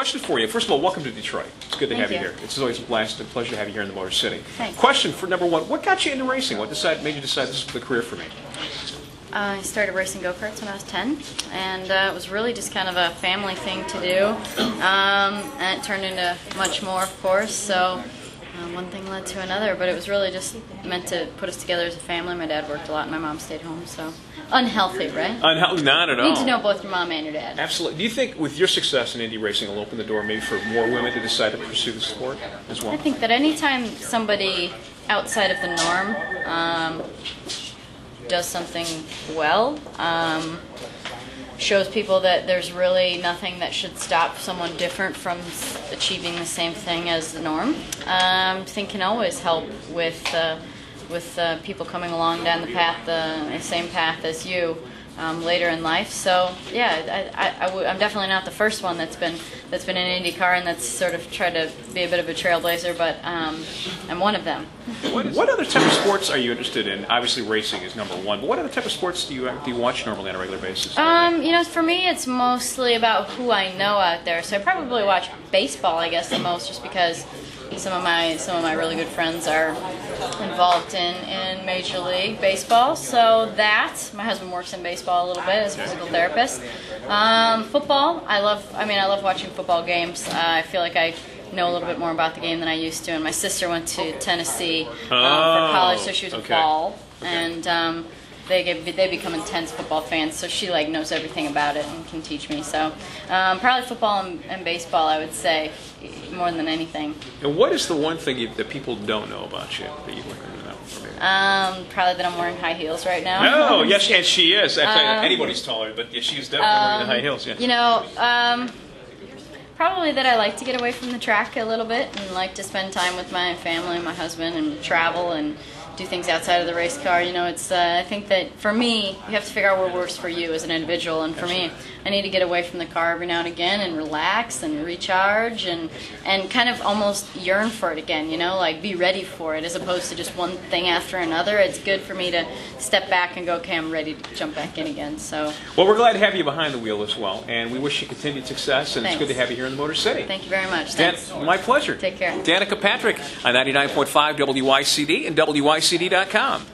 Question for you. First of all, welcome to Detroit. It's good to have you Thank here. you. It's always a blast and pleasure to have you here in the Motor City. Thanks. Question for number one, what got you into racing? What made you decide this is the career for me? I started racing go-karts when I was 10, and it was really just kind of a family thing to do, and it turned into much more, of course, so one thing led to another, but it was really just meant to put us together as a family. My dad worked a lot and my mom stayed home, so unhealthy, right? Unhealthy? Not at all. You need to know both your mom and your dad. Absolutely. Do you think with your success in Indy racing will open the door maybe for more women to decide to pursue the sport as well? I think that anytime somebody outside of the norm does something well, shows people that there's really nothing that should stop someone different from achieving the same thing as the norm. I think can always help with people coming along down the path, the same path as you later in life. So yeah, I'm definitely not the first one that's been in IndyCar and that's sort of tried to be a bit of a trailblazer, but I'm one of them. What other type of sports are you interested in? Obviously, racing is number one. But what other type of sports do you watch normally on a regular basis? You know, for me, it's mostly about who I know out there. So I probably watch baseball, I guess, the most, just because some of my really good friends are involved in Major League Baseball. So that my husband works in baseball a little bit as a physical therapist. Football, I love watching football games. I feel like I know a little bit more about the game than I used to. And my sister went to Tennessee for college, so she was a fall, and they become intense football fans. So she knows everything about it and can teach me. So probably football and baseball, I would say, more than anything. And what is the one thing that people don't know about you that you'd like them to know? Probably that I'm wearing high heels right now. Oh, yes, and she is. Anybody's taller, but she is definitely wearing the high heels. Yeah. You know, probably that I like to get away from the track a little bit and like to spend time with my family and my husband and travel and do things outside of the race car. You know, it's I think that for me, you have to figure out what works for you as an individual, and for me, I need to get away from the car every now and again and relax and recharge and kind of almost yearn for it again, you know, like be ready for it as opposed to just one thing after another. It's good for me to step back and go, okay, I'm ready to jump back in again. So, well, we're glad to have you behind the wheel as well, and we wish you continued success, and Thanks. It's good to have you here in the Motor City. Thank you very much. Thanks. My pleasure. Take care. Danica Patrick on 99.5 WYCD and WYCD.com.